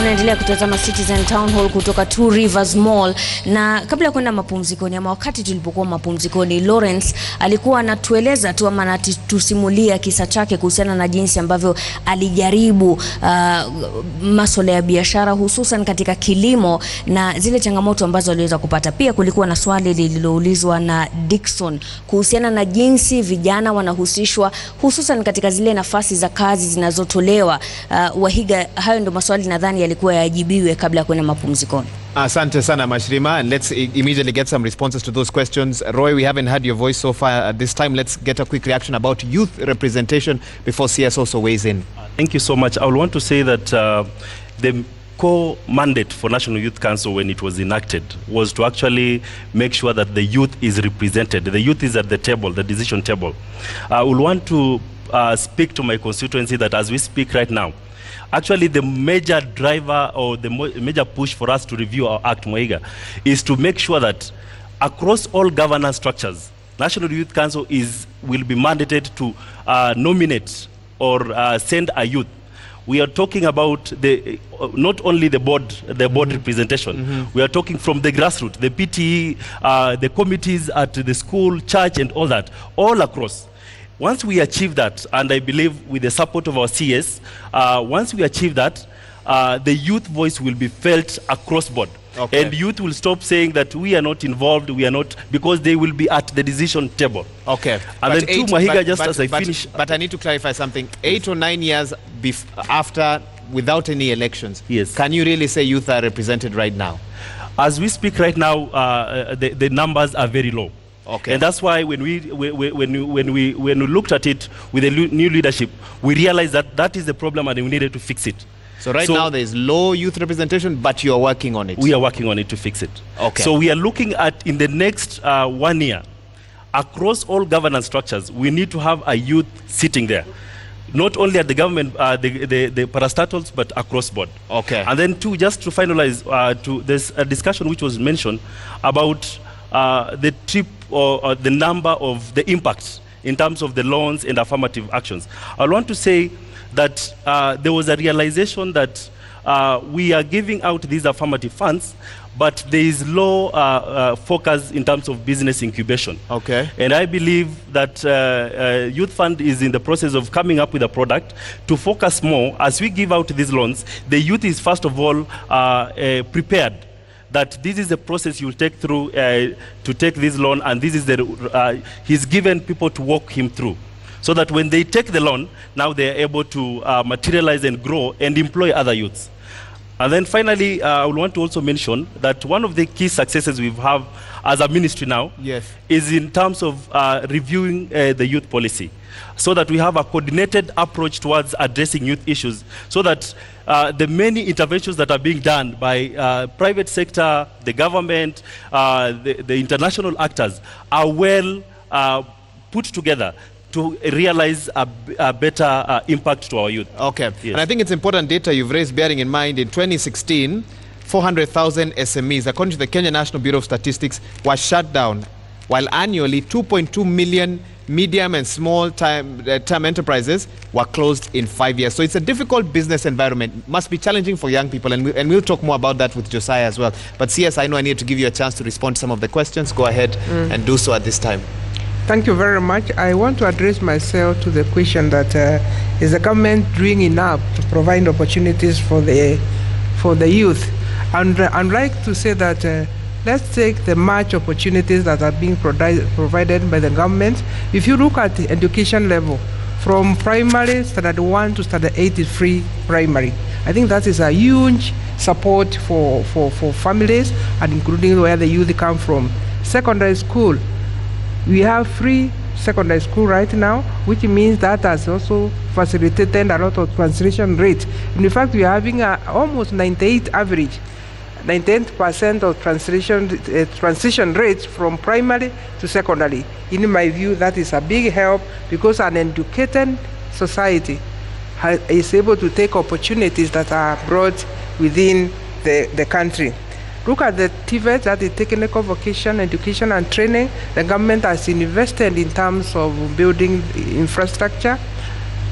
Unaendelea kutazama Citizen Town Hall kutoka Two Rivers Mall, na kabla ya kwenda mapumzikoni ama wakati tulipokuwa mapumzikoni, Lawrence alikuwa anatueleza tu ama anatusimulia kisa chake kuhusiana na jinsi ambavyo alijaribu masuala ya biashara hususan katika kilimo na zile changamoto ambazo aliweza kupata. Pia kulikuwa na swali lililoulizwa na Dickson kuhusiana na jinsi vijana wanahusishwa hususan katika zile nafasi za kazi zinazotolewa. Wahiga, hayo ndio maswali nadhani yalikuwa yajibiwe kabla ya kwenda mapumzikoni. Asante sana Mashrima, and let's immediately get some responses to those questions. Roy, we haven't heard your voice so far at this time. Let's get a quick reaction about youth representation before CS also weighs in. Thank you so much. I would want to say that the core mandate for National Youth Council when it was enacted was to actually make sure that the youth is represented. The youth is at the table, the decision table. I would want to speak to my constituency that as we speak right now, actually the major driver or the major push for us to review our Act Moiga is to make sure that across all governance structures, National Youth Council will be mandated to nominate or send a youth. We are talking about not only the board representation. We are talking from the grassroots, the PTE, the committees at the school, church, and all that, all across. Once we achieve that, and I believe with the support of our CS, once we achieve that, the youth voice will be felt across board. Okay. And youth will stop saying that we are not involved, we are not, because they will be at the decision table. Okay. And then to Mahiga, just as I finish. But I need to clarify something. 8 or 9 years after, without any elections, yes, can you really say youth are represented right now? As we speak right now, the numbers are very low. Okay. And that's why when we looked at it with the new leadership, we realized that that is the problem and we needed to fix it. So now there is low youth representation, but you are working on it. We are working on it to fix it. Okay. So we are looking at, in the next 1 year, across all governance structures, we need to have a youth sitting there. Not only at the government, the parastatals, but across board. Okay. And then just to finalize, there's a discussion which was mentioned about the trip or the number of the impacts in terms of the loans and affirmative actions. I want to say that there was a realization that we are giving out these affirmative funds, but there is low focus in terms of business incubation. Okay. And I believe that Youth Fund is in the process of coming up with a product to focus more. As we give out these loans, the youth is first of all prepared that this is the process you'll take through to take this loan, and this is he's given people to walk him through, so that when they take the loan, now they are able to materialize and grow and employ other youths. And then finally, I would want to also mention that one of the key successes we have as a ministry now, yes, is in terms of reviewing the youth policy, so that we have a coordinated approach towards addressing youth issues, so that the many interventions that are being done by private sector, the government, the international actors are well put together to realize a better impact to our youth. Okay. Yes. And I think it's important data you've raised, bearing in mind in 2016, 400,000 SMEs, according to the Kenya National Bureau of Statistics, were shut down, while annually 2.2 million medium and small term enterprises were closed in 5 years. So it's a difficult business environment. Must be challenging for young people, and we'll talk more about that with Josiah as well. But CS, I know I need to give you a chance to respond to some of the questions. Go ahead and do so at this time. Thank you very much. I want to address myself to the question that is the government doing enough to provide opportunities for the youth? And I'd like to say that let's take the much opportunities that are being provided by the government. If you look at the education level, from primary, standard 1 to standard 8 is free primary. I think that is a huge support for families, and including where the youth come from. Secondary school, we have free secondary school right now, which means that has also facilitated a lot of transition rate. And in fact, we are having almost 98% of transition rates from primary to secondary. In my view, that is a big help, because an educated society is able to take opportunities that are brought within the country. Look at the TVET, that is technical vocation, education and training. The government has invested in terms of building infrastructure,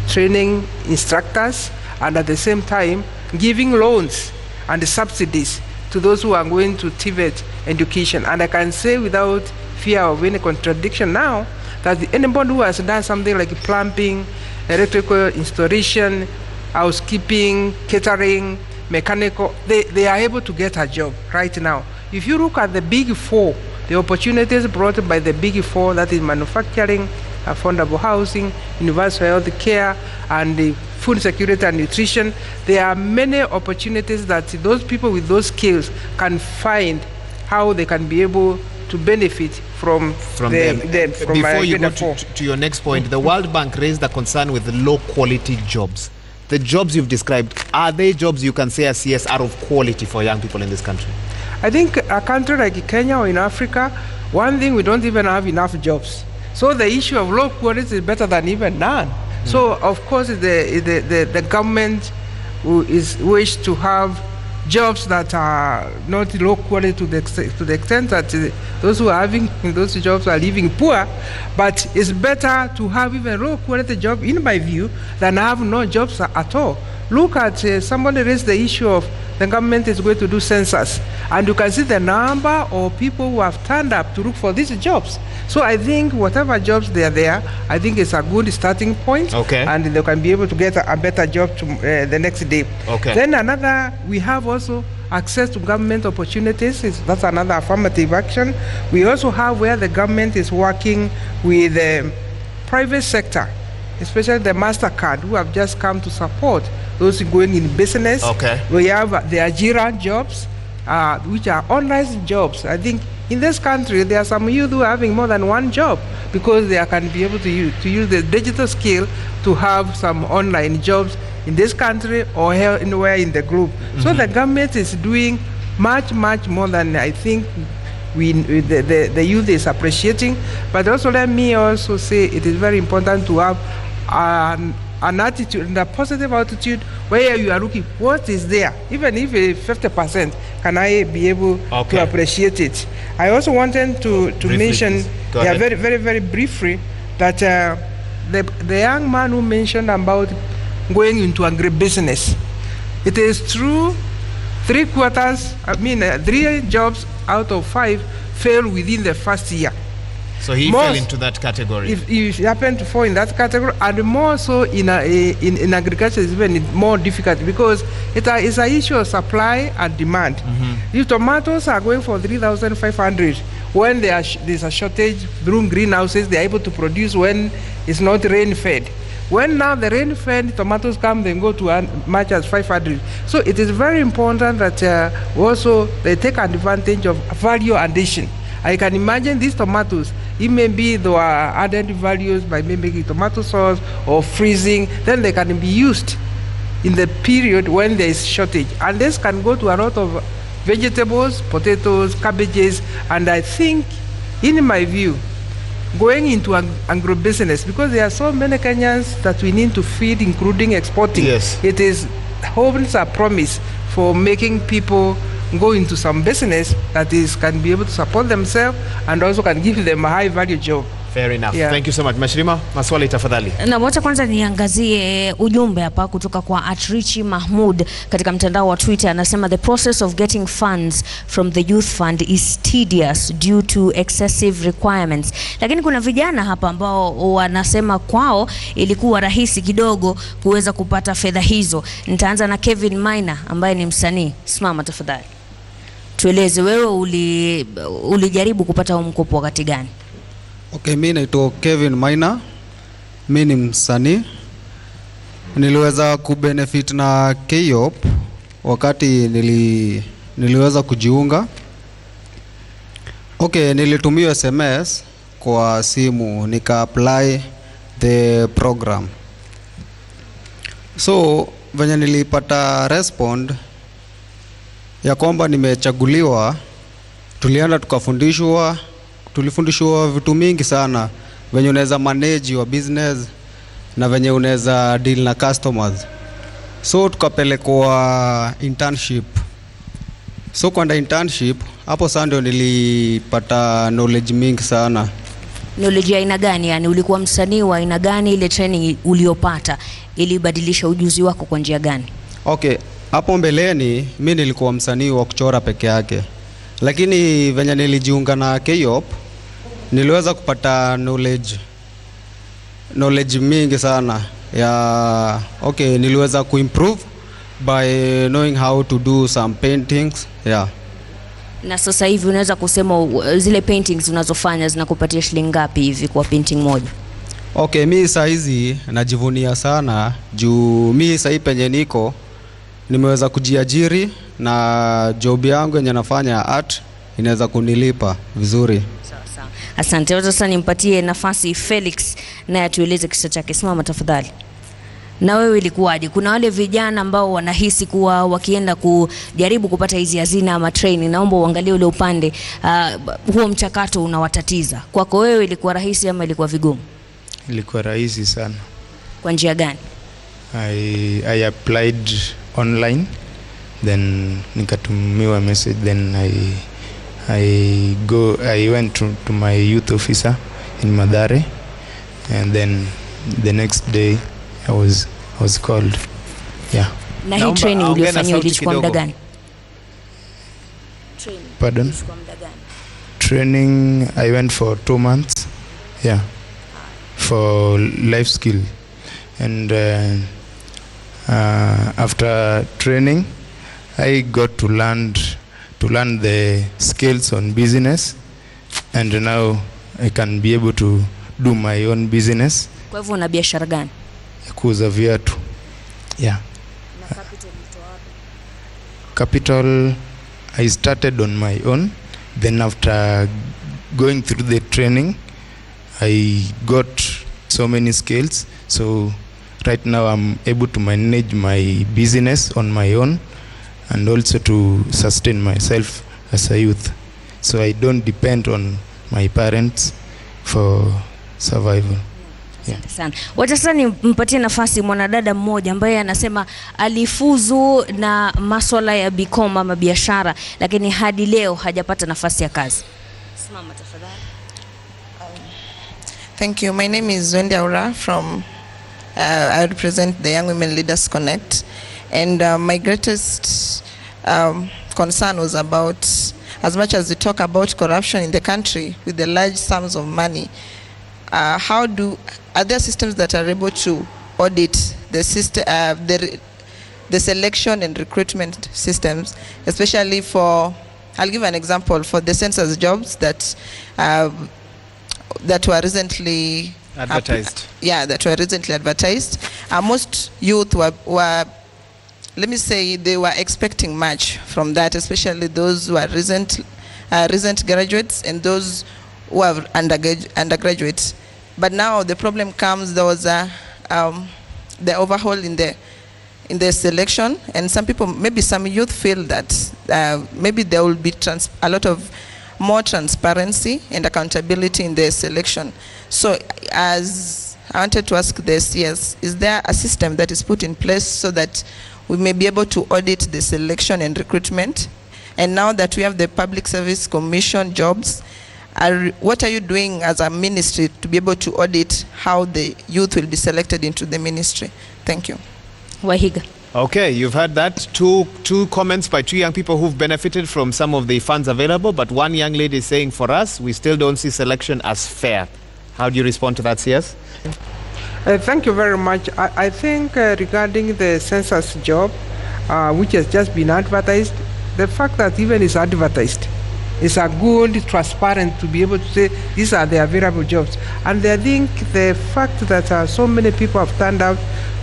training instructors, and at the same time giving loans and the subsidies to those who are going to TVET education. And I can say without fear of any contradiction now that anybody who has done something like plumbing, electrical installation, housekeeping, catering, mechanical, they are able to get a job right now. If you look at the big four, the opportunities brought by the big four, that is manufacturing, affordable housing, universal health care, and the food security and nutrition, there are many opportunities that those people with those skills can find how they can be able to benefit from them. Before you go to your next point, the World Bank raised the concern with the low quality jobs. The jobs you've described, are they jobs you can say as CS are of quality for young people in this country? I think a country like Kenya or in Africa, one thing, we don't even have enough jobs. So the issue of low quality is better than even none. So of course the government is wish to have jobs that are not low quality to the extent that those who are having those jobs are living poor, but it's better to have even low quality job, in my view, than have no jobs at all. Look at somebody raised the issue of the government is going to do census, and you can see the number of people who have turned up to look for these jobs. So I think whatever jobs they are there, I think it's a good starting point, and they can be able to get a better job to, the next day. Then another, we have also access to government opportunities. That's another affirmative action. We also have where the government is working with the private sector, especially the MasterCard, who have just come to support those going in business. We have the Ajira jobs, which are online jobs. I think in this country, there are some youth who are having more than one job because they can be able to use the digital skill to have some online jobs in this country or anywhere in the group. So the government is doing much, much more than I think the youth is appreciating. But also let me also say it is very important to have an attitude, and a positive attitude, where you are looking what is there, even if 50%, can I be able to appreciate it. I also wanted to mention very, very, very briefly that the young man who mentioned about going into agribusiness, it is true, 3 jobs out of 5 fail within the first year. So he fell into that category. If you happen to fall in that category, and more so in agriculture, is even more difficult because it's an issue of supply and demand. If tomatoes are going for 3,500, when there's a shortage through greenhouses, they're able to produce when it's not rain-fed. When now the rain-fed tomatoes come, they go to as much as 500. So it is very important that also they take advantage of value addition. I can imagine these tomatoes, it may be there are added values by making tomato sauce or freezing, then they can be used in the period when there is shortage. And this can go to a lot of vegetables, potatoes, cabbages, and I think, in my view, going into agribusiness, because there are so many Kenyans that we need to feed, including exporting. It holds a promise for making people go into some business that can be able to support themselves and also can give them a high value job. Fair enough. Thank you so much. Mashirima, maswali tafadhali. Na wacha kwanza niangazie ujumbe hapa kutoka kwa Atrichi Mahmud katika mtandao wa Twitter. Anasema the process of getting funds from the youth fund is tedious due to excessive requirements. Lakini kuna vijana hapa ambao wanasema kwao ilikuwa rahisi kidogo kuweza kupata fedha hizo. Nitaanza na Kevin Maina ambaye ni msanii. Simama tafadhali. Tueleze wewe ulijaribu kupata huo mkopo wakati gani? Mimi naitwa Kevin Maina. Mimi ni msanii. Niliweza kubenefit na KYOP wakati niliweza kujiunga. Nilitumia SMS kwa simu nika apply the program. So venye nilipata respond ya kwamba nimechaguliwa, tulienda tulifundishwa vitu mingi sana, venye unaweza manage your business na venye unaweza deal na customers. So tukapelekwa internship. So kwenda internship, hapo sasa ndio nilipata knowledge mingi sana. Knowledge ya aina gani? Yani ulikuwa msanii wa aina gani? Ile training uliopata ilibadilisha ujuzi wako kwa njia gani? Hapo mbeleni mi nilikuwa msanii wa kuchora peke yake, lakini venye nilijiunga na KOP niliweza kupata knowledge mingi sana ya niliweza kuimprove by knowing how to do some paintings. Na sasa hivi unaweza kusema zile paintings unazofanya zinakupatia shilingi ngapi hivi kwa painting moja? Mi saa hizi najivunia sana juu mi saa hii penye niko nimeweza kujiajiri na job yangu yenye nafanya art inaweza kunilipa vizuri. Sawa. Asante. Sasa nimpatie nafasi Felix naye atueleze kisa chake. Simama tafadhali. Na wewe ilikuwaje? Kuna wale vijana ambao wanahisi kuwa wakienda kujaribu kupata hizi hazina ama training, naomba uangalie ule upande huo mchakato unawatatiza. Kwako wewe ilikuwa rahisi ama ilikuwa vigumu? Ilikuwa rahisi sana. Kwa njia gani? I applied online, then nikatumiwa message, then I went to my youth officer in Madare, and then the next day I was called. Na hii training uliyofanya ilichukua muda gani? Pardon? Training I went for 2 months. For life skill, and after training I got to learn the skills on business, and now I can be able to do my own business. Kwa hivyo una biashara gani? Kuuza viatu. Na capital I started on my own, then after going through the training I got so many skills, so right now I'm able to manage my business on my own and also to sustain myself as a youth, so I don't depend on my parents for survival. Sana. Wacha sasa nimpatie nafasi mwanadada mmoja ambaye anasema alifuzu na masuala ya BCom ama biashara, lakini hadi leo hajapata nafasi ya kazi. Simama tafadhali. Thank you. My name is Wendy Aura from, I represent the Young Women Leaders Connect, and my greatest concern was about, as much as we talk about corruption in the country with the large sums of money, are there systems that are able to audit the system, the selection and recruitment systems, especially for, I'll give an example, for the census jobs that were recently advertised. That were recently advertised. Most youth were, let me say, they were expecting much from that, especially those who are recent graduates and those who are undergraduates. But now the problem comes, there was the overhaul in the selection, and some people, maybe some youth feel that maybe there will be a lot of more transparency and accountability in the selection. So as I wanted to ask this, yes, is there a system that is put in place so that we may be able to audit the selection and recruitment? And now that we have the Public Service Commission jobs, what are you doing as a ministry to be able to audit how the youth will be selected into the ministry? Thank you. Wahiga. Okay, you've heard that. Two comments by two young people who've benefited from some of the funds available, but one young lady is saying, for us, we still don't see selection as fair. How do you respond to that, CS? Thank you very much. I think regarding the census job, which has just been advertised, the fact that even it's advertised is a good, transparent to be able to say these are the available jobs. And I think the fact that so many people have turned out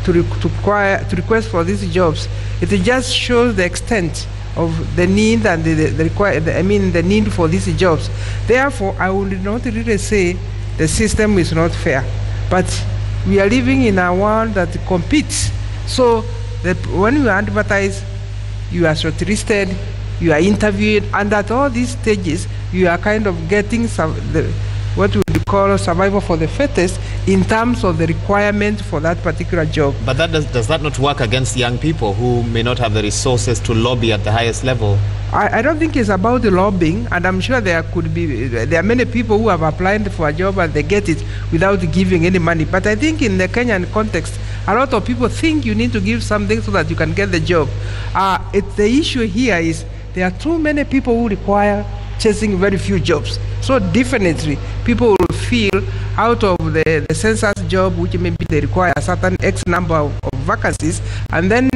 to request for these jobs, it just shows the extent of the need and the need for these jobs. Therefore, I would not really say the system is not fair, but we are living in a world that competes. So when you advertise, you are shortlisted, you are interviewed, and at all these stages, you are kind of getting what we call survival for the fittest in terms of the requirement for that particular job. But that does that not work against young people who may not have the resources to lobby at the highest level? I don't think it's about the lobbying, and I'm sure there are many people who have applied for a job and they get it without giving any money. But I think in the Kenyan context, A lot of people think you need to give something so that you can get the job. The issue here is there are too many people who require chasing very few jobs. So definitely, people will feel out of the census job, which maybe they require a certain X number of vacancies, and then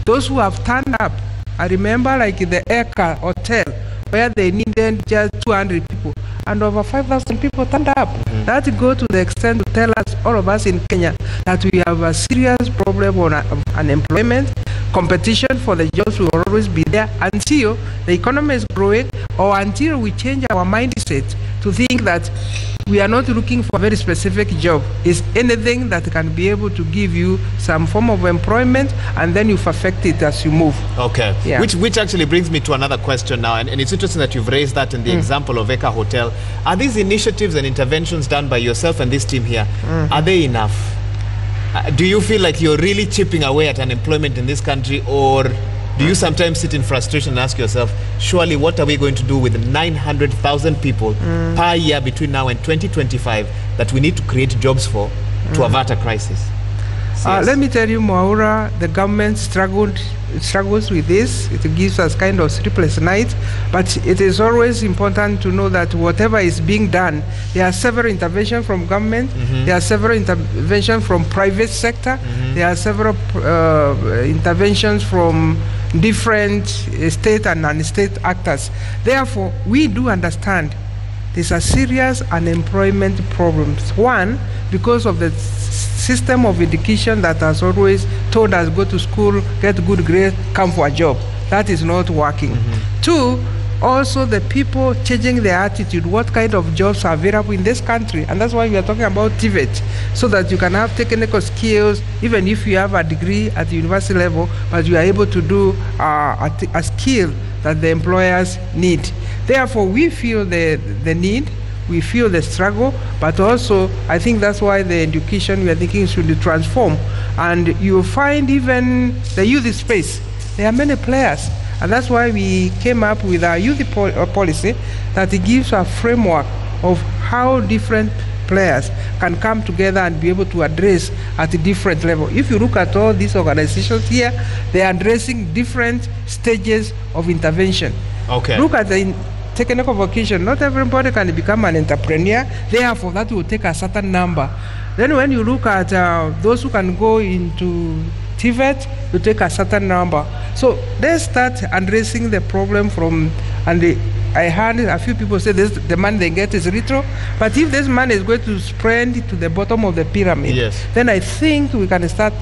those who have turned up. I remember like the Eka Hotel, where they needed just 200 people, and over 5,000 people turned up. That go to the extent to tell us, all of us in Kenya, that we have a serious problem on unemployment. Competition for the jobs will always be there until the economy is growing, or until we change our mindset to think that we are not looking for a very specific job. It's anything that can be able to give you some form of employment, and then you perfect it as you move. Okay. Yeah. Which actually brings me to another question now, and it's interesting that you've raised that in the example of Eka Hotel. Are these initiatives and interventions done by yourself and this team here, are they enough? Do you feel like you're really chipping away at unemployment in this country, or do you sometimes sit in frustration and ask yourself, surely what are we going to do with 900,000 people per year between now and 2025 that we need to create jobs for to avert a crisis? Let me tell you, Mwaura, the government struggles with this. It gives us kind of sleepless nights, but it is always important to know that whatever is being done, there are several interventions from government, there are several interventions from private sector, there are several interventions from different state and non-state actors. Therefore, we do understand there's a serious unemployment problem. One, because of the system of education that has always told us go to school, get good grades, come for a job. That is not working. Two, also the people changing their attitude, what kind of jobs are available in this country. And that's why we are talking about TVET, so that you can have technical skills, even if you have a degree at the university level, but you are able to do a skill that the employers need. Therefore, we feel the need, we feel the struggle, but also I think that's why the education we are thinking should be transformed. And you find even the youth space, there are many players. And that's why we came up with our youth policy that it gives a framework of how different players can come together and be able to address at a different level. If you look at all these organizations here, they are addressing different stages of intervention. Okay. Look at the technical vocation. Not everybody can become an entrepreneur. Therefore, that will take a certain number. Then when you look at those who can go into TVET, you take a certain number. So they start addressing the problem from, and I heard a few people say this, the money they get is retro, but if this money is going to spread to the bottom of the pyramid, then I think we can start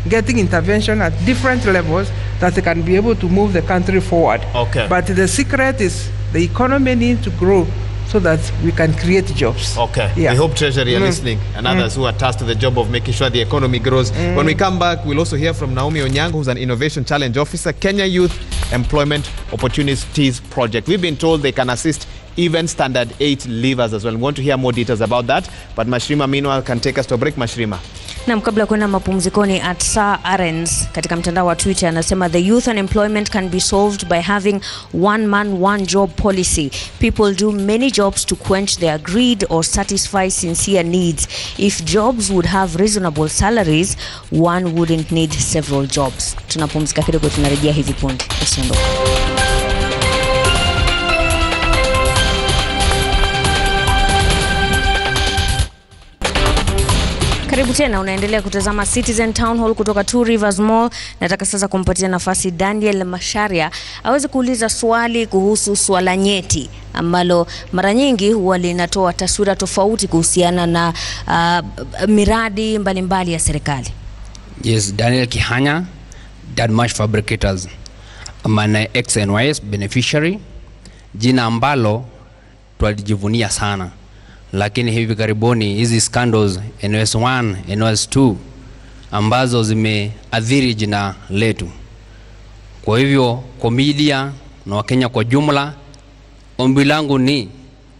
getting intervention at different levels that they can be able to move the country forward. Okay. But the secret is the economy needs to grow so that we can create jobs. Okay. Yeah. We hope Treasury are listening, and others who are tasked with the job of making sure the economy grows. When we come back, we'll also hear from Naomi Onyango, who's an Innovation Challenge Officer, Kenya Youth Employment Opportunities Project. We've been told they can assist even Standard 8 leavers as well. We want to hear more details about that, but Mashrima meanwhile can take us to a break. Mashrima. Na kabla kwenda mapumzikoni, at Sir Arens katika mtandao wa Twitter anasema the youth unemployment can be solved by having one man one job policy. People do many jobs to quench their greed or satisfy sincere needs. If jobs would have reasonable salaries, one wouldn't need several jobs. Tunapumzika kidogo, tunarejea hivi punde. Usiondoke. Karibu tena, unaendelea kutazama Citizen Town Hall kutoka Two Rivers Mall. Nataka sasa kumpatia nafasi Daniel Masharia aweze kuuliza swali kuhusu swala nyeti ambalo mara nyingi huwa linatoa taswira tofauti kuhusiana na miradi mbalimbali ya serikali. Yes, Daniel Kihanya, Dadmash Fabricators. I'm an XNYS beneficiary, jina ambalo twalijivunia sana. Lakini hivi karibuni hizi scandals NS1, NS2 ambazo zimeathiri jina letu. Kwa hivyo kwa media na Wakenya kwa jumla, ombi langu ni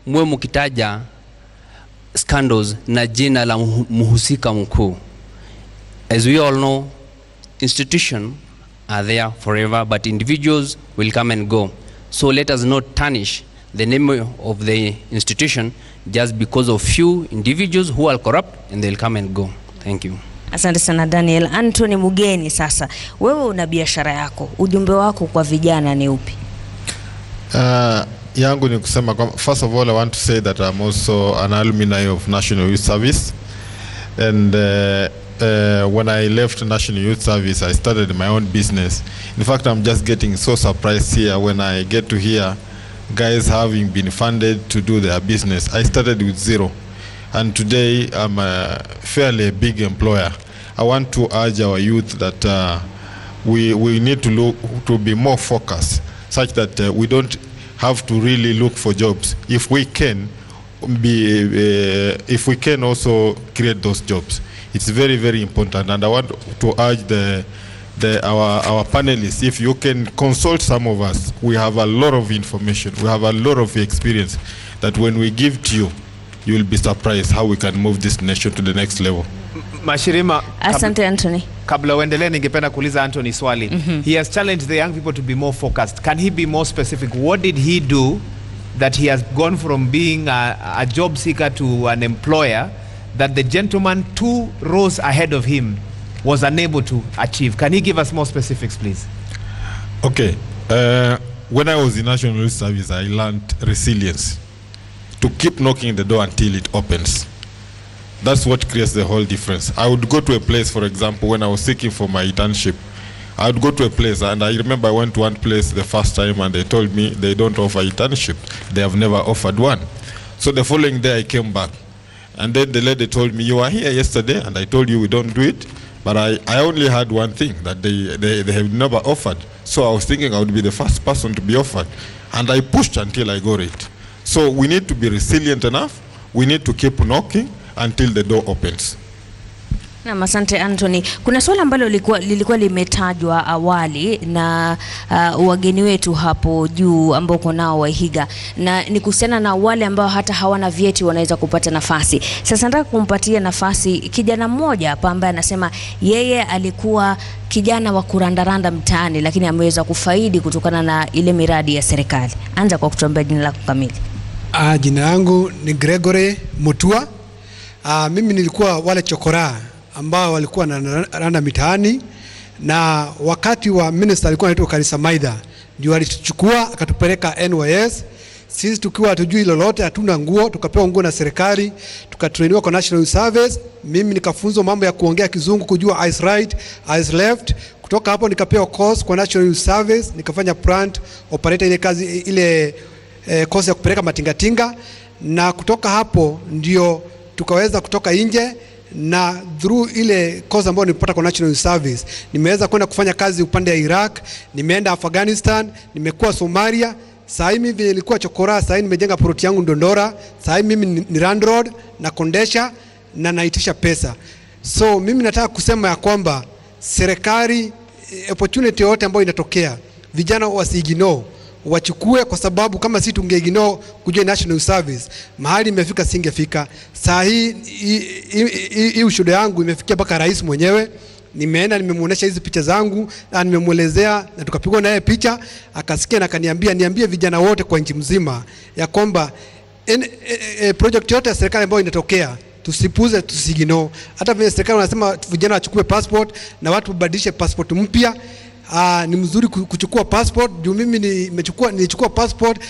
mwe mkitaja scandals na jina la mhusika mkuu. As we all know, institutions are there forever, but individuals will come and go. So let us not tarnish the name of the institution just because of few individuals who are corrupt and they'll come and go. Thank you. Asante sana Daniel. Anthony Mugeni, sasa wewe una biashara yako, ujumbe wako kwa vijana ni upi? Yangu ni kusema first of all I want to say that I'm also an alumni of National Youth Service, and when I left National Youth Service I started my own business. In fact, I'm just getting so surprised here when I get to hear guys having been funded to do their business. I started with zero, and today I'm a fairly big employer. I want to urge our youth that we need to look to be more focused, such that we don't have to really look for jobs. If we can if we can also create those jobs, it's very, very important. And I want to urge our panelists, if you can consult some of us, we have a lot of information, we have a lot of experience that when we give to you, you will be surprised how we can move this nation to the next level. Mashirima, asante Anthony. Kabla uendelee ningependa kuuliza Anthony swali. He has challenged the young people to be more focused. Can he be more specific? What did he do that he has gone from being a job seeker to an employer that the gentleman 2 rows ahead of him was unable to achieve? Can he give us more specifics, please? Okay. When I was in National Youth Service, I learned resilience. To keep knocking the door until it opens. That's what creates the whole difference. I would go to a place, for example, when I was seeking for my internship, I would go to a place, and I remember I went to one place the first time and they told me they don't offer internship. They have never offered one. So the following day I came back, and then the lady told me, you were here yesterday and I told you we don't do it, but I only had one thing, that they have never offered. So I was thinking I would be the first person to be offered, and I pushed until I got it. So we need to be resilient enough. We need to keep knocking until the door opens. Na asante Anthony. Kuna swala ambalo lilikuwa limetajwa awali na wageni wetu hapo juu ambao kunao Wahiga, na ni kuhusiana na wale ambao hata hawana vyeti wanaweza kupata nafasi. Sasa nataka kumpatia nafasi kijana mmoja hapa ambaye anasema yeye alikuwa kijana wa kurandaranda mtaani lakini ameweza kufaidi kutokana na ile miradi ya serikali. Anza kwa kutuambia jina lako kamili. Jina langu ni Gregory Mutua. Mimi nilikuwa wale chokora ambao walikuwa na randa mitaani, na wakati wa minister alikuwa anaitwa Karisa Maitha ndio alituchukua akatupeleka NYS. Sisi tukiwa hatujui lolote, hatuna nguo, tukapewa nguo na serikali, tukatrainiwa kwa National Service. Mimi nikafunzwa mambo ya kuongea Kizungu, kujua eyes right, eyes left. Kutoka hapo nikapewa course kwa National Service, nikafanya plant operator, ile kazi ile course ya kupeleka matingatinga, na kutoka hapo ndio tukaweza kutoka nje, na through ile course ambayo nilipata kwa National Service nimeweza kwenda kufanya kazi upande ya Iraq, nimeenda Afghanistan, nimekuwa Somalia. Sasa mimi vile nilikuwa chokora, sasa nimejenga plot yangu Ndondora. Sasa mimi ni landlord na kondesha na naitisha pesa. So mimi nataka kusema ya kwamba serikali opportunity yote ambayo inatokea, vijana wasiignore, wachukue, kwa sababu kama sisi tungeignore kujua National Service mahali imefika singefika. Saa hii ushuhuda yangu imefikia mpaka rais mwenyewe. Nimeenda nimemuonesha hizi picha zangu na nimemuelezea, na tukapigwa naye picha, akasikia na akaniambia niambie vijana wote kwa nchi mzima ya kwamba project yote ya serikali ambayo inatokea tusipuze, tusigino. Hata vile serikali wanasema vijana wachukue passport na watu badilishe passport mpya, ni mzuri kuchukua passport. Juu mimi nilichukua passport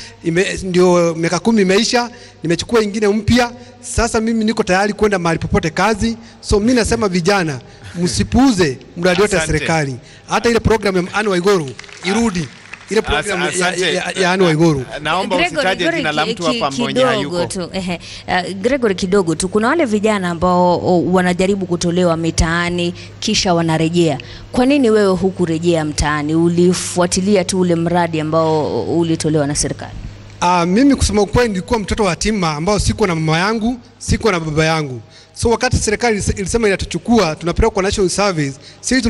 ndio miaka 10 imeisha, nimechukua nyingine mpya. Sasa mimi niko tayari kwenda mahali popote kazi. So mimi nasema vijana msipuuze mradi wote wa serikali. Hata ile program ya Anne Waiguru irudi, ile program ya Anne Waiguru. Naomba usitaje jina la mtu hapa mwenye hayuko. Gregory, kidogo tu, kuna wale vijana ambao wanajaribu kutolewa mitaani kisha wanarejea. Kwa nini wewe hukurejea mtaani? Ulifuatilia tu ule mradi ambao ulitolewa na serikali? Mimi kusema ukweli nilikuwa mtoto wa yatima ambao siko na mama yangu, siko na baba yangu. So wakati serikali ilisema inatuchukua tunapeleka kwa National Service, sisi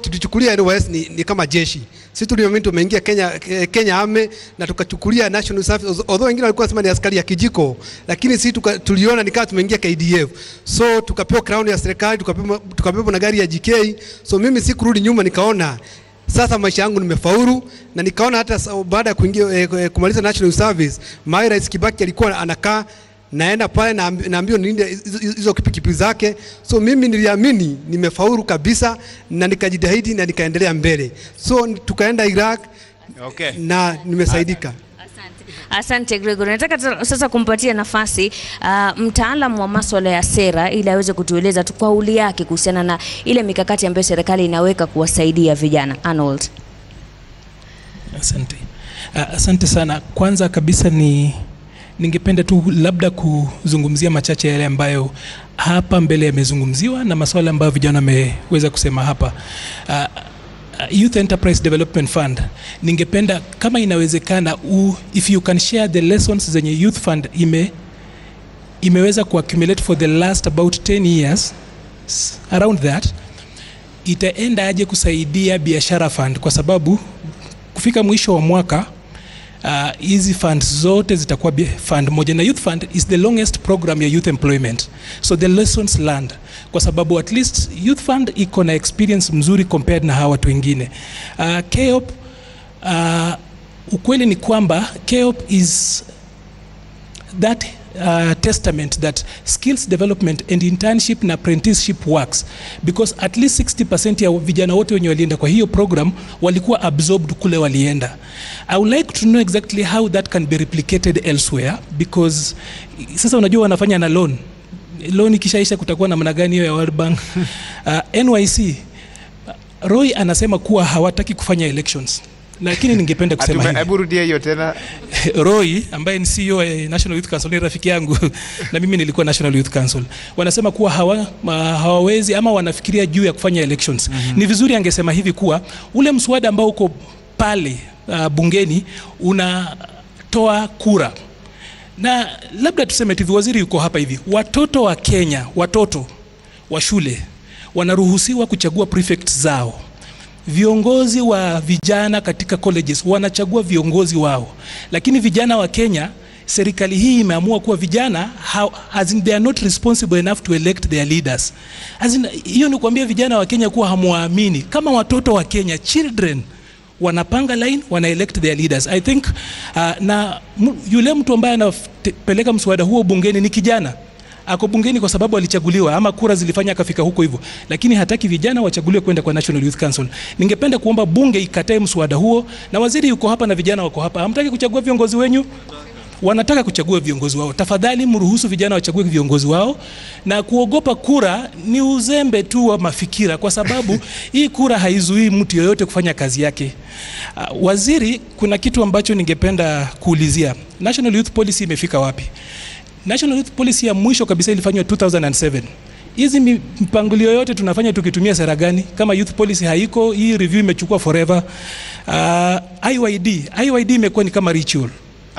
tulichukulia NYS ni kama jeshi. Sisi tumeingia Kenya Army na tukachukulia National Service, although wengine walikuwa wanasema ni askari ya kijiko, lakini sisi tuliona ni kama tumeingia KDF. So tukapewa crown ya serikali, tukapewa na gari ya GK. So mimi sikurudi nyuma, nikaona sasa maisha yangu nimefaulu, na nikaona hata baada ya kumaliza National Service, Rais Kibaki alikuwa anakaa naenda pale naambiwa nilinde hizo pikipiki zake. So mimi niliamini nimefaulu kabisa na nikajitahidi na nikaendelea mbele. So tukaenda Iraq na nimesaidika. Asante Gregory. Nataka sasa kumpatia nafasi mtaalamu wa masuala ya sera ili aweze kutueleza tu kauli yake kuhusiana na ile mikakati ambayo serikali inaweka kuwasaidia vijana. Arnold. Asante. Asante sana. Kwanza kabisa ningependa tu labda kuzungumzia machache yale ambayo hapa mbele yamezungumziwa na masuala ambayo vijana wameweza kusema hapa. Youth Enterprise Development Fund, ningependa kama inawezekana if you can share the lessons zenye Youth Fund imeweza kuaccumulate for the last about 10 years around that, itaenda aje kusaidia biashara fund, kwa sababu kufika mwisho wa mwaka hizi funds zote zitakuwa fund moja, na Youth Fund is the longest program ya youth employment. So the lessons learned, kwa sababu at least Youth Fund iko na experience mzuri compared na hawa watu wengine. KEOP, ukweli ni kwamba KEOP is that testament that skills development and internship and apprenticeship works, because at least 60% ya vijana wote wenye walienda kwa hiyo program walikuwa absorbed kule walienda. I would like to know exactly how that can be replicated elsewhere, because sasa unajua wanafanya na loan ikishaisha kutakuwa na namna gani hiyo ya World Bank. NYC Roy anasema kuwa hawataki kufanya elections, lakini ningependa kusema hivi. Hebu rudia hiyo tena. Roy ambaye ni CEO ya National Youth Council, ni rafiki yangu na mimi nilikuwa National Youth Council, wanasema kuwa hawawezi ama wanafikiria juu ya kufanya elections. Ni vizuri angesema hivi kuwa ule mswada ambao uko pale bungeni unatoa kura, na labda tuseme hivi, waziri yuko hapa hivi, watoto wa Kenya, watoto wa shule wanaruhusiwa kuchagua prefects zao. Viongozi wa vijana katika colleges wanachagua viongozi wao, lakini vijana wa Kenya, serikali hii imeamua kuwa vijana as in they are not responsible enough to elect their leaders. As in, hiyo ni kuambia vijana wa Kenya kuwa hamuamini kama watoto wa Kenya, children wanapanga line, wana elect their leaders. I think na yule mtu ambaye anapeleka mswada huo bungeni ni kijana. Ako bungeni kwa sababu alichaguliwa ama kura zilifanya akafika huko hivyo, lakini hataki vijana wachaguliwe kwenda kwa National Youth Council. Ningependa kuomba bunge ikatae mswada huo, na waziri yuko hapa na vijana wako hapa. Hamtaki kuchagua viongozi wenyu? Wanataka kuchagua viongozi wao. Tafadhali mruhusu vijana wachague viongozi wao, na kuogopa kura ni uzembe tu wa mafikira, kwa sababu hii kura haizuii mtu yoyote kufanya kazi yake. Waziri, kuna kitu ambacho ningependa kuulizia. National Youth Policy imefika wapi? National Youth Policy ya mwisho kabisa ilifanywa 2007. Hizi mpangilio yote tunafanya tukitumia sera gani? Kama youth policy haiko, hii review imechukua forever. IYD imekuwa ni kama ritual.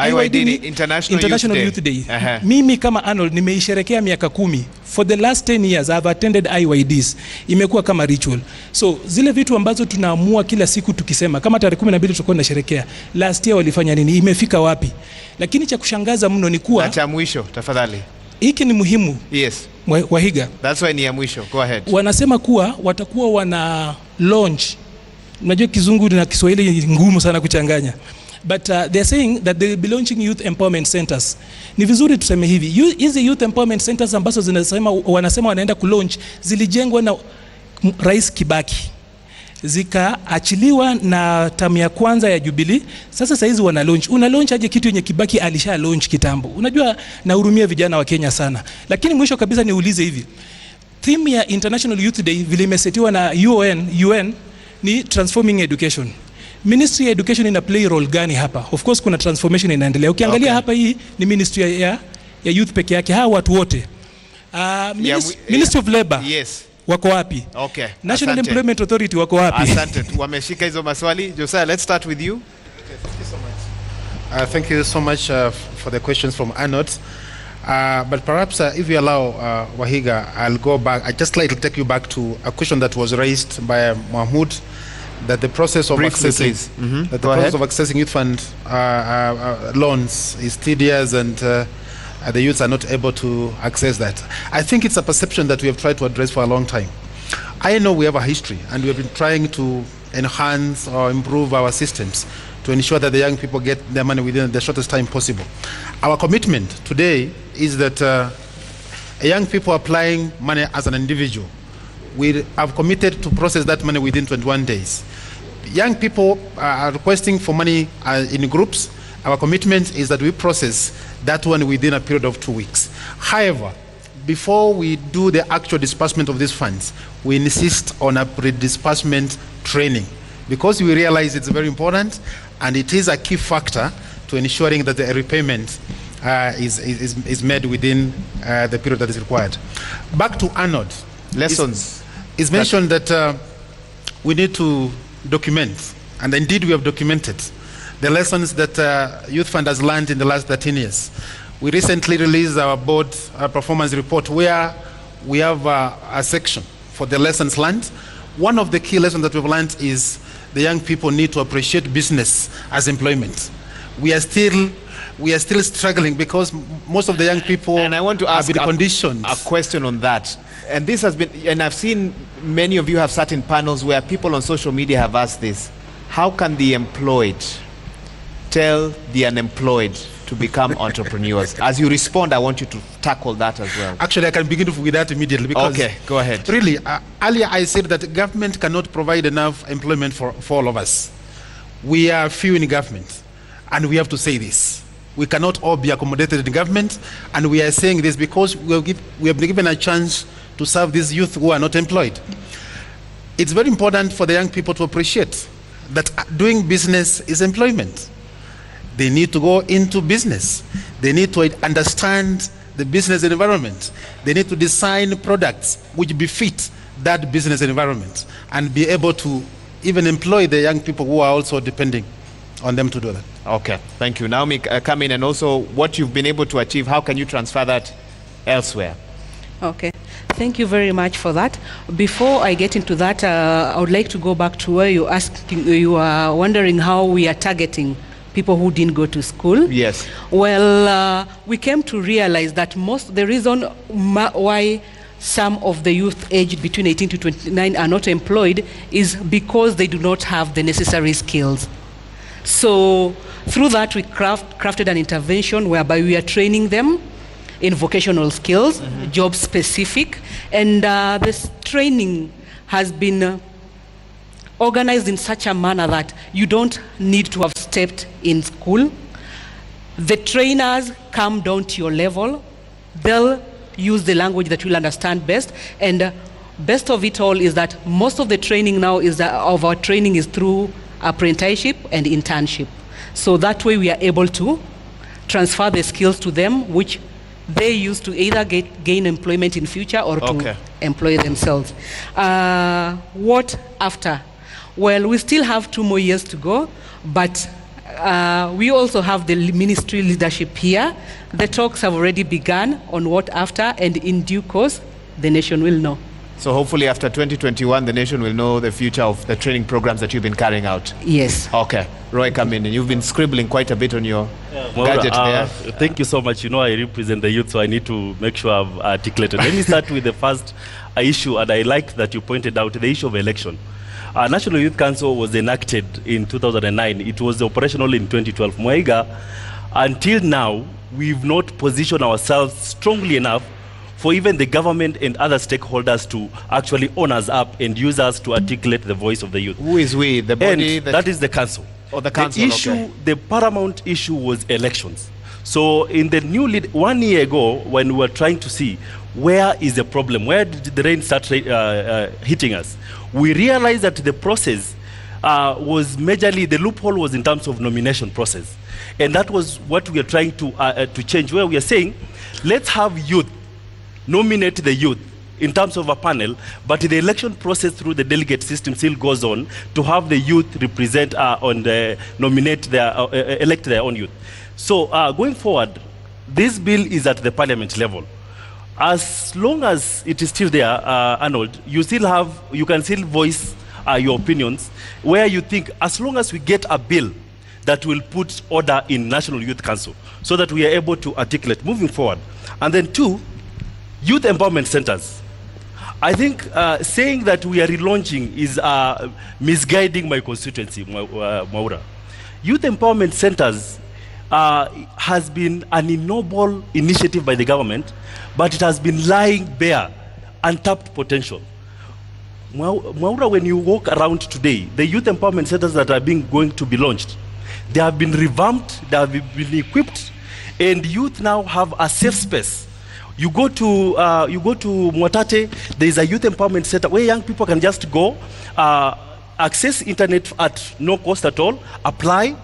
IYD ni International Youth Day. Mimi kama Arnold nimeisherekea miaka 10. For the last 10 years I've attended IYDs. Imekuwa kama ritual. So zile vitu ambazo tunaamua kila siku tukisema, kama tarehe 12 tutakuwa tunasherekea, last year walifanya nini? Imefika wapi? Lakini cha kushangaza mno ni kuwa, na cha mwisho tafadhali, hiki ni muhimu. Yes. Wahiga. That's why ni ya mwisho. Go ahead. Wanasema kuwa watakuwa wana launch. Unajua kizungu na Kiswahili ngumu sana kuchanganya. But they're saying that they will be launching youth empowerment centers. Ni vizuri tuseme hivi, hizi youth empowerment centers ambazo wanasema wanaenda kulaunch zilijengwa na Rais Kibaki, zikaachiliwa na tamu ya kwanza ya Jubilee. Sasa saizi wana launch. Una launch aje kitu yenye Kibaki alisha launch kitambo? Unajua nahurumia vijana wa Kenya sana. Lakini mwisho kabisa niulize hivi, theme ya International Youth Day vile imesetiwa na UN ni transforming education. Ministry ya Education ina play role gani hapa? Of course kuna transformation inaendelea. Ukiangalia hapa, hii ni ministry ya youth peke yake. Hawa watu wote Ministry of Labor, yes, wako wapi? Okay. National Employment Authority wako wapi? Asante. Wameshika hizo maswali. Josiah, let's start with you. Okay, thank you so much. Thank you so much for the questions from Arnold. But perhaps if you allow, Wahiga, I'll go back. I'd just like to take you back to a question that was raised by Mahmoud, that the process of accessing youth fund loans is tedious and the youths are not able to access that. I think it's a perception that we have tried to address for a long time. I know we have a history and we have been trying to enhance or improve our systems to ensure that the young people get their money within the shortest time possible. Our commitment today is that young people applying money as an individual, we have committed to process that money within 21 days. Young people are requesting for money in groups. Our commitment is that we process that one within a period of 2 weeks. However, before we do the actual disbursement of these funds, we insist on a pre-disbursement training because we realize it's very important and it is a key factor to ensuring that the repayment is made within the period that is required. Back to Arnold. Lessons. It's mentioned that we need to document, and indeed we have documented, the lessons that Youth Fund has learned in the last 13 years. We recently released our board performance report where we have a section for the lessons learned. One of the key lessons that we've learned is the young people need to appreciate business as employment. We are still struggling because most of the young people and I want to ask a question on that. And this has been, and I've seen many of you have sat in panels where people on social media have asked this: how can the employed tell the unemployed to become entrepreneurs? As you respond, I want you to tackle that as well. Actually, I can begin with that immediately because okay, go ahead. Really, earlier I said that government cannot provide enough employment for all of us. We are few in government, and we have to say this. We cannot all be accommodated in government, and we are saying this because we have been given a chance to serve these youth who are not employed. It's very important for the young people to appreciate that doing business is employment. They need to go into business. They need to understand the business environment. They need to design products which befit that business environment and be able to even employ the young people who are also depending on them to do that. Okay, thank you. Naomi, come in, and also what you've been able to achieve, how can you transfer that elsewhere? Okay, thank you very much for that. Before I get into that, I would like to go back to where you are wondering how we are targeting people who didn't go to school. Yes. Well, we came to realize that the reason why some of the youth aged between 18 to 29 are not employed is because they do not have the necessary skills. So through that, we crafted an intervention whereby we are training them in vocational skills, job specific, and this training has been organized in such a manner that you don't need to have stepped in school. The trainers come down to your level. They'll use the language that you'll understand best, and best of it all is that most of the training now of our training is through apprenticeship and internship. So that way we are able to transfer the skills to them, which they use to either gain employment in future or to employ themselves. What after? Well, we still have 2 more years to go, but we also have the ministry leadership here. The talks have already begun on what after, and in due course, the nation will know. So hopefully after 2021, the nation will know the future of the training programs that you've been carrying out. Yes. Okay. Roy, come in. And you've been scribbling quite a bit on your gadget there. Thank you so much. You know, I represent the youth, so I need to make sure I've articulated. Let me start with the first issue, and I like that you pointed out the issue of election. National Youth Council was enacted in 2009. It was operational in 2012. Mwaiga, until now, we've not positioned ourselves strongly enough for even the government and other stakeholders to actually own us up and use us to articulate the voice of the youth. Who is we? The body? That is the council. Oh, the council, the issue, the paramount issue was elections. So in the new 1 year ago, when we were trying to see where is the problem, where did the rain start hitting us, we realized that the process was majorly, the loophole was in terms of nomination process. And that was what we are trying to change, where we are saying, let's have youth nominate the youth in terms of a panel, but the election process through the delegate system still goes on to have the youth represent elect their own youth. So going forward, this bill is at the parliament level. As long as it is still there, Arnold, you can still voice your opinions where you think, as long as we get a bill that will put order in National Youth Council so that we are able to articulate moving forward. And then 2, youth empowerment centers. I think saying that we are relaunching is misguiding my constituency, Maura. Youth empowerment centers has been an ignoble initiative by the government, but it has been lying bare, untapped potential. Mwaura, when you walk around today, the youth empowerment centers that are going to be launched, they have been revamped, they have been equipped, and youth now have a safe space. You go to Mwatate, there is a youth empowerment center where young people can just go, access internet at no cost at all, apply,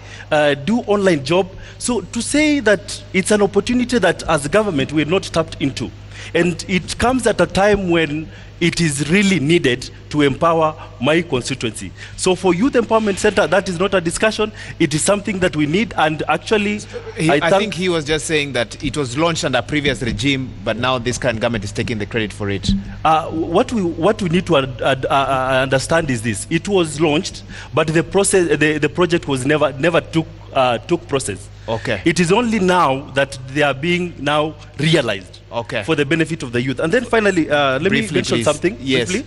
do online job. So to say that it's an opportunity that as a government we're not tapped into, and it comes at a time when it is really needed to empower my constituency. So for Youth Empowerment Center, that is not a discussion. It is something that we need, and actually, I think he was just saying that it was launched under a previous regime, but now this current government is taking the credit for it. What we need to understand is this: it was launched, but the process, the project was never took process. Okay. It is only now that they are being now realized. Okay. For the benefit of the youth. And then finally, let me mention something briefly.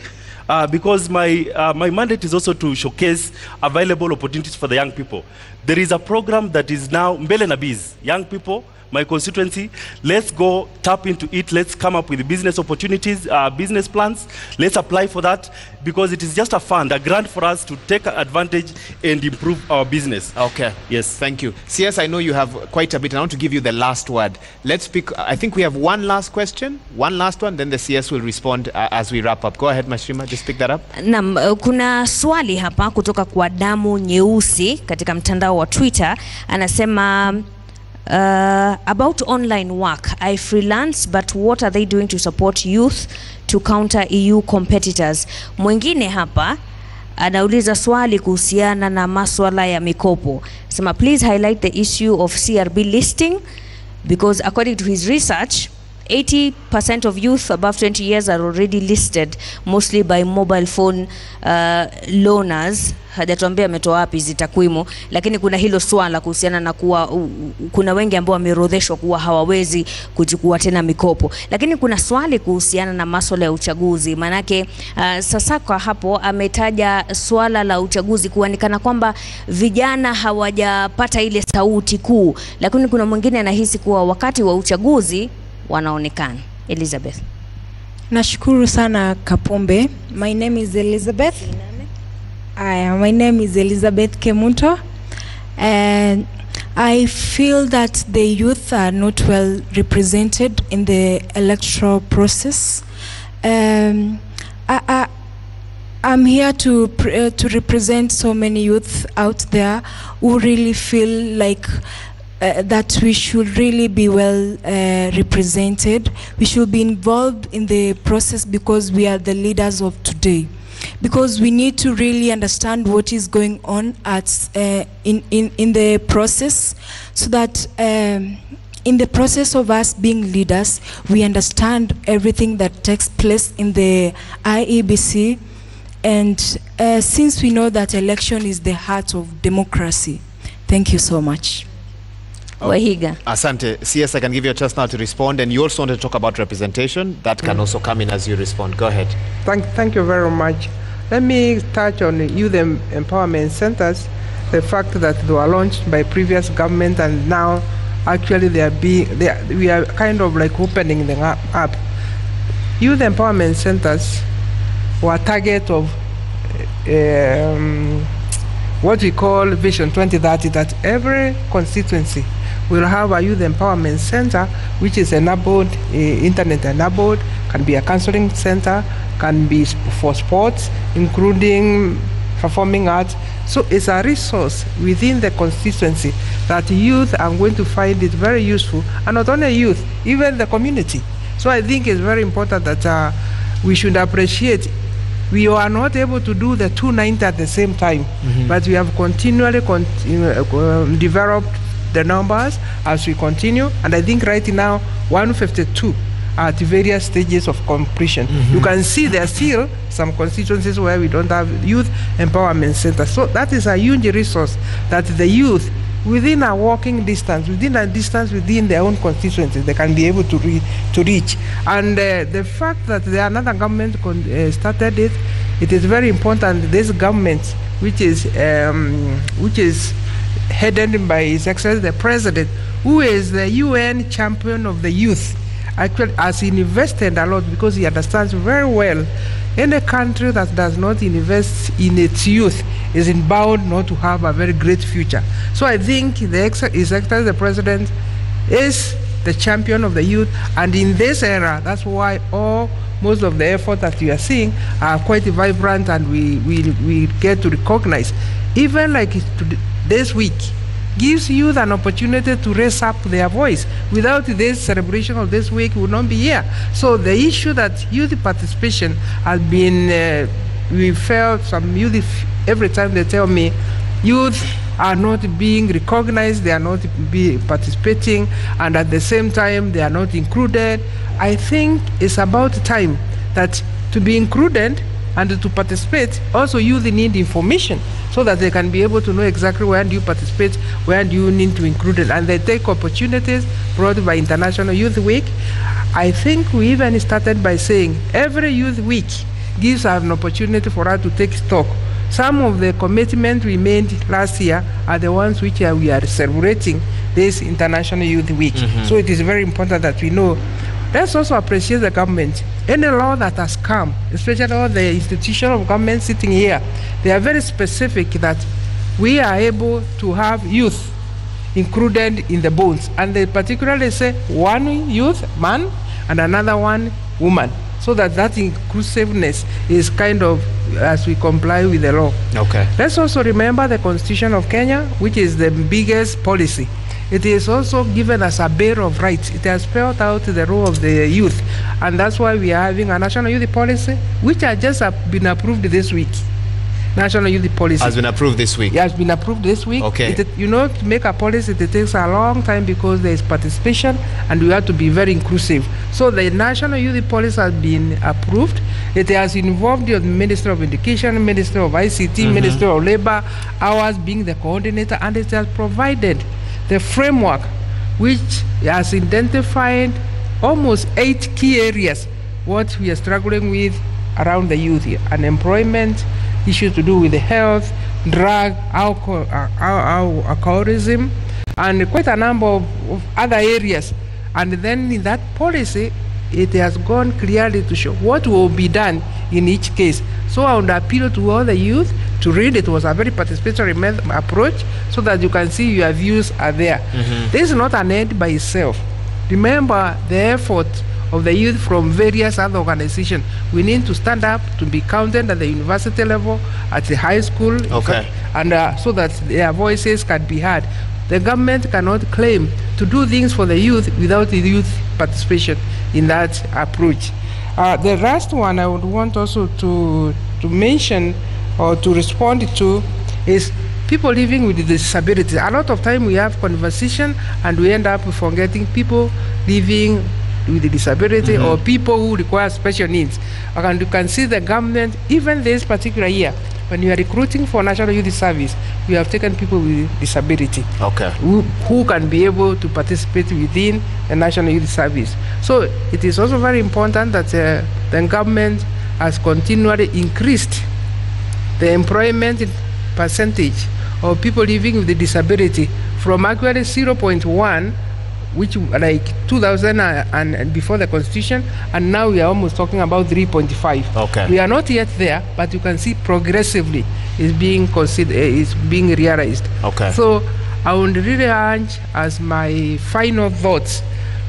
Because my mandate is also to showcase available opportunities for the young people. There is a program that is now Mbele na Biz, young people, my constituency. Let's go tap into it. Let's come up with business opportunities, business plans. Let's apply for that, because it is just a fund, a grant for us to take advantage and improve our business. Okay. Yes. Thank you. CS, I know you have quite a bit. I want to give you the last word. Let's pick, I think we have one last question, one last one, then the CS will respond as we wrap up. Go ahead, Mashima, just pick that up. Kuna swali hapa kutoka kwa Damu Nyeusi katika mtandao wa Twitter. Anasema, about online work, I freelance, but what are they doing to support youth to counter EU competitors? Mwingine hapa anauliza swali kuhusiana na maswala ya mikopo. Sema, please highlight the issue of CRB listing, because according to his research, 80% of youth above 20 years are already listed, mostly by mobile phone loaners. Hajatuambia ametoa wapi hizi takwimu, lakini kuna hilo swala kuhusiana na kuwa kuna wengi ambao wameorodheshwa kuwa hawawezi kuchukua tena mikopo. Lakini kuna swali kuhusiana na masuala ya uchaguzi. Manake sasa kwa hapo ametaja swala la uchaguzi kuonekana kwamba vijana hawajapata ile sauti kuu, lakini kuna mwingine anahisi kuwa wakati wa uchaguzi wanaonekana. Elizabeth. Nashukuru sana Kapombe. My name is Elizabeth. My name is Elizabeth Kemunto, and I feel that the youth are not well represented in the electoral process. I'm here to represent so many youth out there who really feel like that we should really be well represented. We should be involved in the process because we are the leaders of today. Because we need to really understand what is going on at in the process, so that in the process of us being leaders, we understand everything that takes place in the IEBC. And since we know that election is the heart of democracy, thank you so much. Wahiga. Asante. CS, I can give you a chance now to respond, and you also want to talk about representation. That can also come in as you respond. Go ahead. Thank you very much. Let me touch on the youth empowerment centers, the fact that they were launched by previous government, and now actually we are kind of like opening them up. Youth empowerment centers were target of what we call Vision 2030, that every constituency will have a youth empowerment center which is enabled, internet enabled, can be a counseling center, can be for sports, including performing arts. So it's a resource within the constituency that youth are going to find it very useful, and not only youth, even the community. So I think it's very important that we should appreciate. We are not able to do the 290 at the same time, but we have continually developed the numbers as we continue, and I think right now 152 are at various stages of completion. You can see there are still some constituencies where we don't have youth empowerment centers. So that is a huge resource that the youth, within a walking distance, within their own constituencies, they can be able to reach. And the fact that another government started it is very important. This government, which is headed by His Excellency the President, who is the UN champion of the youth. Actually, has invested a lot because he understands very well any country that does not invest in its youth is bound not to have a very great future. So I think His Excellency the President is the champion of the youth, and in this era, that's why most of the effort that we are seeing are quite vibrant, and we get to recognize. Even like this week, gives youth an opportunity to raise up their voice. Without this celebration of this week, we would not be here. So the issue that youth participation has been, we felt some youth, every time they tell me, youth are not being recognized, they are not participating, and at the same time, they are not included. I think it's about time that to be included and to participate, also youth need information so that they can be able to know exactly where do you participate, where do you need to include it, and they take opportunities brought by International Youth Week. I think we even started by saying every Youth Week gives us an opportunity for us to take stock. Some of the commitments we made last year are the ones which we are celebrating this International Youth Week. So it is very important that we know. Let's also appreciate the government. Any law that has come, especially all the institutions of government sitting here, they are very specific that we are able to have youth included in the bones. And they particularly say one youth, man, and another one, woman. So that inclusiveness is kind of as we comply with the law. Okay. Let's also remember the Constitution of Kenya, which is the biggest policy. It is also given as a Bill of Rights. It has spelled out the role of the youth. And that's why we are having a National Youth Policy, which has just been approved this week. National Youth Policy has been approved this week. It has been approved this week. Okay. To make a policy, it takes a long time because there is participation and we have to be very inclusive. So the National Youth Policy has been approved. It has involved the Ministry of Education, Ministry of ICT, Ministry of Labor, ours being the coordinator, and it has provided the framework which has identified almost 8 key areas what we are struggling with around the youth here. Unemployment, issues to do with the health, drug, alcoholism, and quite a number of other areas. And then in that policy, it has gone clearly to show what will be done in each case. So I would appeal to all the youth to read. It was a very participatory approach so that you can see your views are there. This is not an end by itself. Remember the effort of the youth from various other organizations. We need to stand up to be counted at the university level, at the high school, and so that their voices can be heard. The government cannot claim to do things for the youth without the youth participation in that approach. The last one I would want also to mention or to respond to is people living with disabilities. A lot of time we have conversation and we end up forgetting people living with a disability or people who require special needs. And you can see the government, even this particular year, when you are recruiting for National Youth Service, we have taken people with disability who can be able to participate within the National Youth Service. So it is also very important that the government has continually increased the employment percentage of people living with a disability from actually 0.1, which like 2000 and before the Constitution, and now we are almost talking about 3.5. We are not yet there, but you can see progressively is being considered, is being realized. So I would really urge as my final thoughts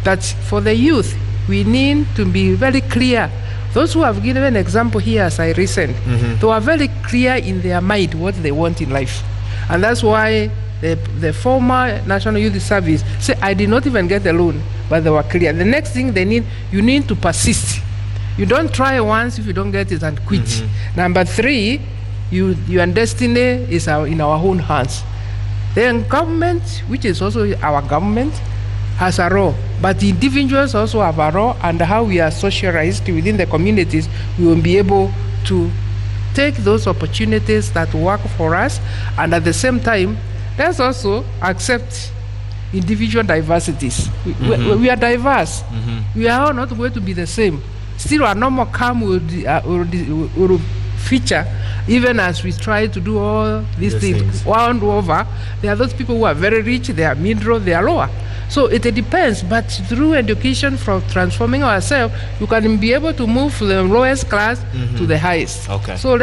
that for the youth, we need to be very clear. Those who have given an example here, as I listened, they are very clear in their mind what they want in life. And that's why the former National Youth Service say, I did not even get the loan, but they were clear. The next thing they need, you need to persist. You don't try once if you don't get it and quit. Number 3, your destiny is in our own hands. The government, which is also our government, has a role, but individuals also have a role, and how we are socialized within the communities, we will be able to take those opportunities that work for us, and at the same time, let's also accept individual diversities. We are diverse. We are all not going to be the same. Still, our normal calm will feature Even as we try to do all these things round over, there are those people who are very rich, they are middle, they are lower. So it depends, but through education, from transforming ourselves, you can be able to move from the lowest class to the highest. Okay. So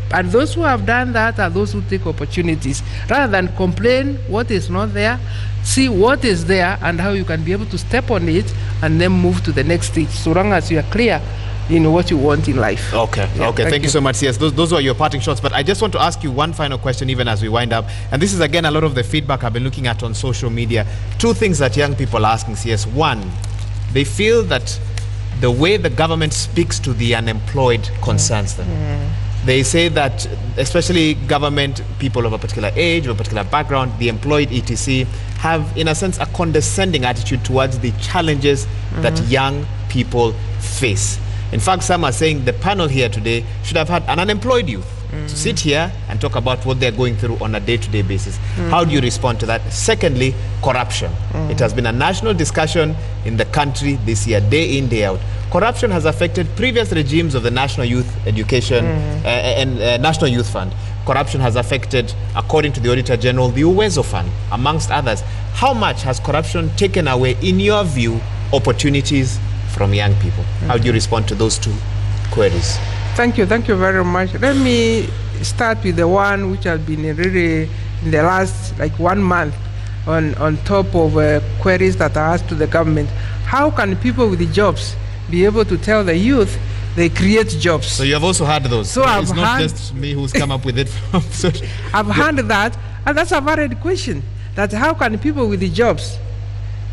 and those who have done that are those who take opportunities. Rather than complain what is not there, see what is there and how you can be able to step on it and then move to the next stage, so long as you are clear in what you want in life. Okay, Yeah, okay. Thank you so much. Yes, those were your parting shots. But I just want to ask you one final question, even as we wind up. And this is, again, a lot of the feedback I've been looking at on social media. Two things that young people are asking, CS. One, they feel that the way the government speaks to the unemployed concerns them. They say that, especially government people of a particular age, or a particular background, the employed etc., have, in a sense, a condescending attitude towards the challenges that young people face. In fact, some are saying the panel here today should have had an unemployed youth to sit here and talk about what they're going through on a day-to-day basis. How do you respond to that? Secondly, corruption. It has been a national discussion in the country this year, day in, day out. Corruption has affected previous regimes of the National Youth Education and National Youth Fund. Corruption has affected, according to the Auditor General, the Uwezo Fund, amongst others. How much has corruption taken away, in your view, opportunities from young people? How do you respond to those two queries? Thank you very much. Let me start with the one which has been really in the last 1 month on top of queries that are asked to the government. How can people with the jobs be able to tell the youth they create jobs? So you have also had those. So it's not just me who's come up with it. I've heard that, and that's a valid question. That how can people with the jobs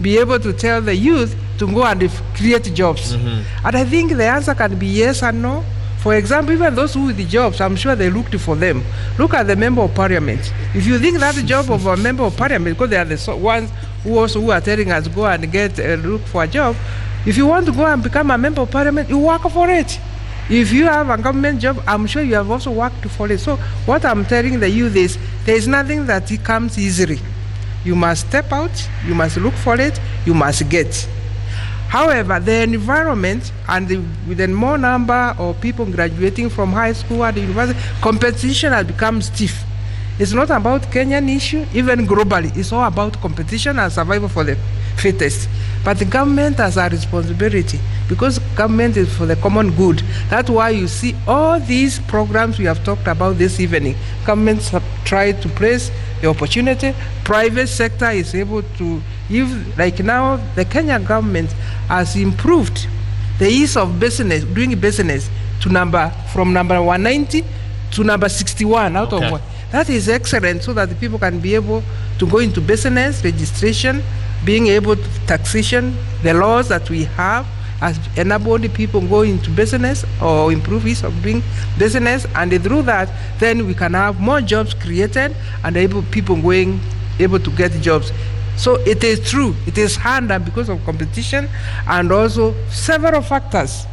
be able to tell the youth to go and create jobs? And I think the answer can be yes and no. For example, even those who with the jobs, I'm sure they looked for them. Look at the member of parliament. If you think that's the job of a member of parliament, because they are the ones who are telling us go and look for a job. If you want to go and become a member of parliament, you work for it. If you have a government job, I'm sure you have also worked for it. So what I'm telling the youth is, there is nothing that comes easily. You must step out, you must look for it, you must get. However, the environment and with the more number of people graduating from high school and university, competition has become stiff. It's not about Kenyan issue, even globally. It's all about competition and survival for the fittest. But the government has a responsibility, because government is for the common good. That's why you see all these programs we have talked about this evening. Governments have tried to place the opportunity. Private sector is able to give, like now, the Kenyan government has improved the ease of business, doing business from number 190 to number 61 out of what. That is excellent, so that the people can be able to go into business, registration, being able to taxation. The laws that we have has enabled the people go into business or improve ease of doing business, and through that, then we can have more jobs created and people able to get jobs. So it is true, it is hard, and because of competition and also several factors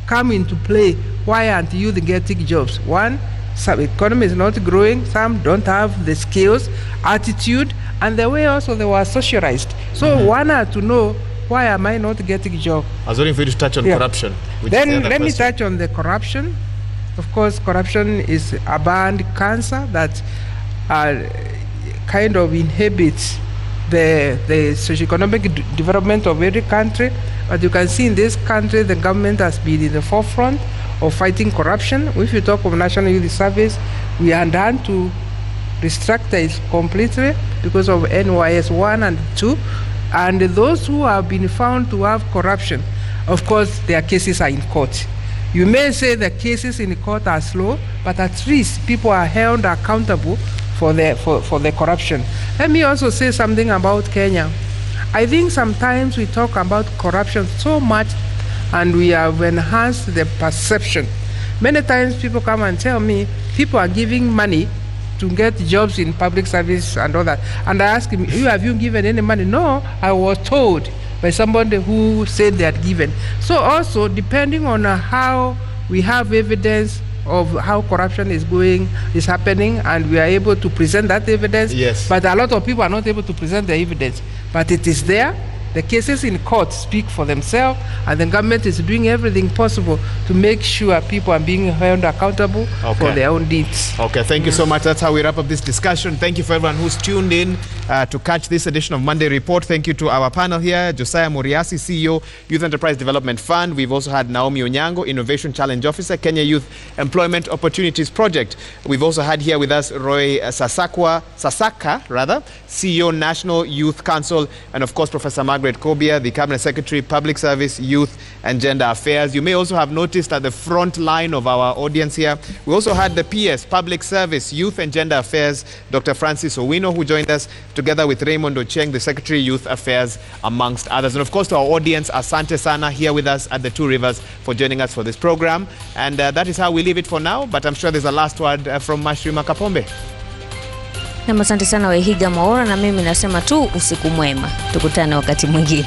come into play why aren't you getting jobs. One, some economy is not growing, some don't have the skills, attitude, and the way also they were socialized. So one had to know, why am I not getting a job? I was waiting for you to touch on corruption. Then let me touch on the corruption. Of course, corruption is a bad cancer that kind of inhibits the socioeconomic development of every country. But you can see in this country, the government has been in the forefront of fighting corruption. If you talk of National Youth Service, we are done to restructure it completely because of NYS 1 and 2. And those who have been found to have corruption, of course, their cases are in court. You may say the cases in the court are slow, but at least people are held accountable for the corruption. Let me also say something about Kenya. I think sometimes we talk about corruption so much, and we have enhanced the perception. Many times people come and tell me people are giving money to get jobs in public service and all that. And I ask him, have you given any money? No, I was told by somebody who said they had given. So also, depending on how we have evidence of how corruption is happening, and we are able to present that evidence. Yes. But a lot of people are not able to present the evidence. But it is there, The cases in court speak for themselves, and the government is doing everything possible to make sure people are being held accountable for their own deeds. Okay, thank you so much. That's how we wrap up this discussion. Thank you for everyone who's tuned in to catch this edition of Monday Report. Thank you to our panel here, Josiah Muriasi, CEO, Youth Enterprise Development Fund. We've also had Naomi Onyango, Innovation Challenge Officer, Kenya Youth Employment Opportunities Project. We've also had here with us Roy Sasaka, CEO, National Youth Council, and of course Professor Margaret Kobia, the Cabinet Secretary, Public Service, Youth and Gender Affairs. You may also have noticed at the front line of our audience here, we also had the PS, Public Service, Youth and Gender Affairs, Dr. Francis Owino, who joined us, together with Raymond Ocheng, the Secretary, Youth Affairs, amongst others. And of course to our audience, Asante Sana, here with us at the Two Rivers, for joining us for this program. And that is how we leave it for now, but I'm sure there's a last word from Mashrima Kapombe. Na asante sana Wahiga Mwaura, na mimi nasema tu usiku mwema. Tukutane wakati mwingine.